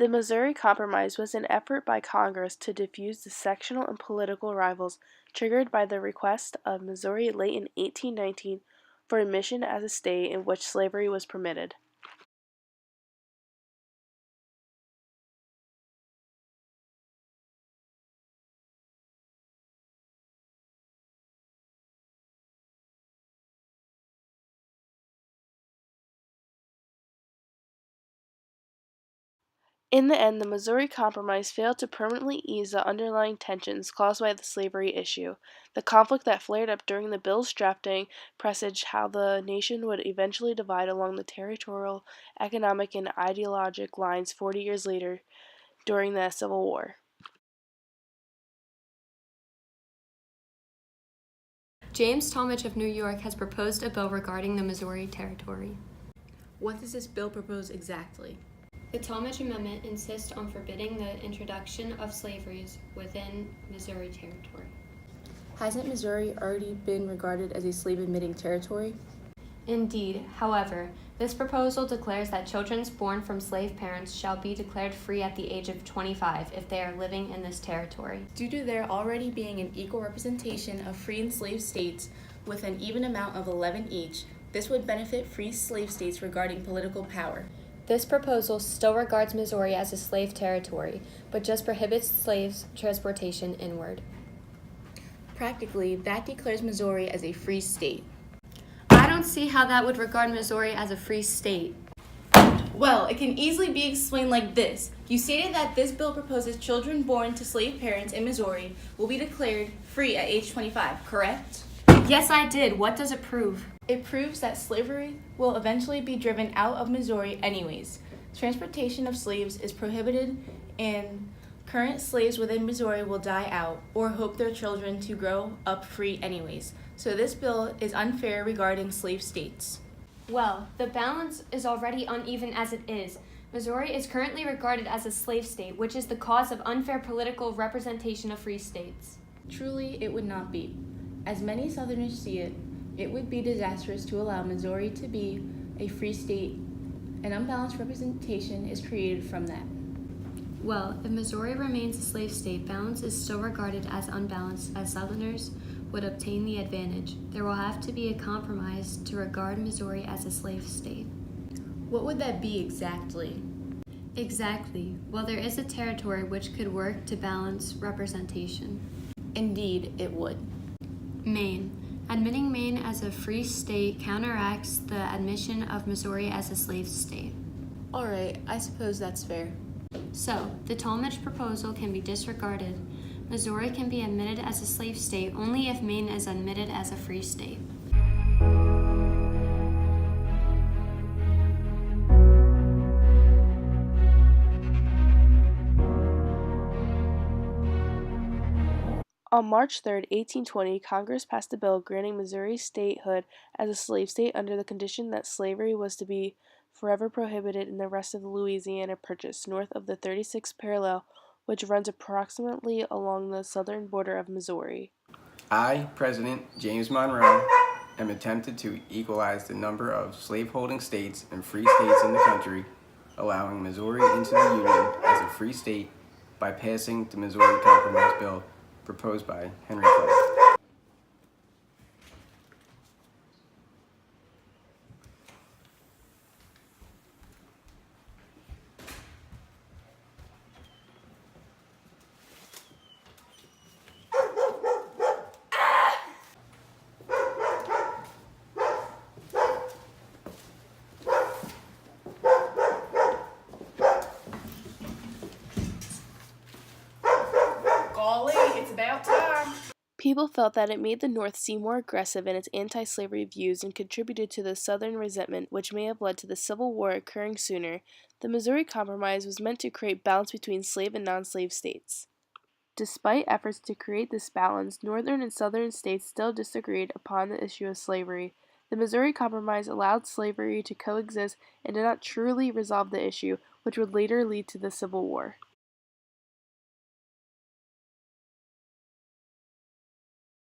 The Missouri Compromise was an effort by Congress to defuse the sectional and political rivals triggered by the request of Missouri late in 1819 for admission as a state in which slavery was permitted. In the end, the Missouri Compromise failed to permanently ease the underlying tensions caused by the slavery issue. The conflict that flared up during the bill's drafting presaged how the nation would eventually divide along the territorial, economic, and ideologic lines 40 years later during the Civil War. James Talmadge of New York has proposed a bill regarding the Missouri Territory. What does this bill propose exactly? The Talmadge Amendment insists on forbidding the introduction of slavery within Missouri Territory. Hasn't Missouri already been regarded as a slave-admitting territory? Indeed, however, this proposal declares that children born from slave parents shall be declared free at the age of 25 if they are living in this territory. Due to there already being an equal representation of free and slave states with an even amount of 11 each, this would benefit free slave states regarding political power. This proposal still regards Missouri as a slave territory, but just prohibits slaves' transportation inward. Practically, that declares Missouri as a free state. I don't see how that would regard Missouri as a free state. Well, it can easily be explained like this. You stated that this bill proposes children born to slave parents in Missouri will be declared free at age 25, correct? Yes, I did. What does it prove? It proves that slavery will eventually be driven out of Missouri anyways. Transportation of slaves is prohibited, and current slaves within Missouri will die out or hope their children to grow up free anyways. So this bill is unfair regarding slave states. Well, the balance is already uneven as it is. Missouri is currently regarded as a slave state, which is the cause of unfair political representation of free states. Truly, it would not be. As many Southerners see it, it would be disastrous to allow Missouri to be a free state. An unbalanced representation is created from that. Well, if Missouri remains a slave state, balance is still regarded as unbalanced, as Southerners would obtain the advantage. There will have to be a compromise to regard Missouri as a slave state. What would that be exactly? Exactly. Well, there is a territory which could work to balance representation. Indeed, it would. Maine. Admitting Maine as a free state counteracts the admission of Missouri as a slave state. All right, I suppose that's fair. So, the Talmadge proposal can be disregarded. Missouri can be admitted as a slave state only if Maine is admitted as a free state. On March 3, 1820, Congress passed a bill granting Missouri statehood as a slave state under the condition that slavery was to be forever prohibited in the rest of the Louisiana Purchase north of the 36th parallel, which runs approximately along the southern border of Missouri. I, President James Monroe, am attempted to equalize the number of slaveholding states and free states in the country, allowing Missouri into the Union as a free state by passing the Missouri Compromise Bill proposed by Henry Clay. Golly, it's about time. People felt that it made the North seem more aggressive in its anti-slavery views and contributed to the Southern resentment, which may have led to the Civil War occurring sooner. The Missouri Compromise was meant to create balance between slave and non-slave states. Despite efforts to create this balance, Northern and Southern states still disagreed upon the issue of slavery. The Missouri Compromise allowed slavery to coexist and did not truly resolve the issue, which would later lead to the Civil War.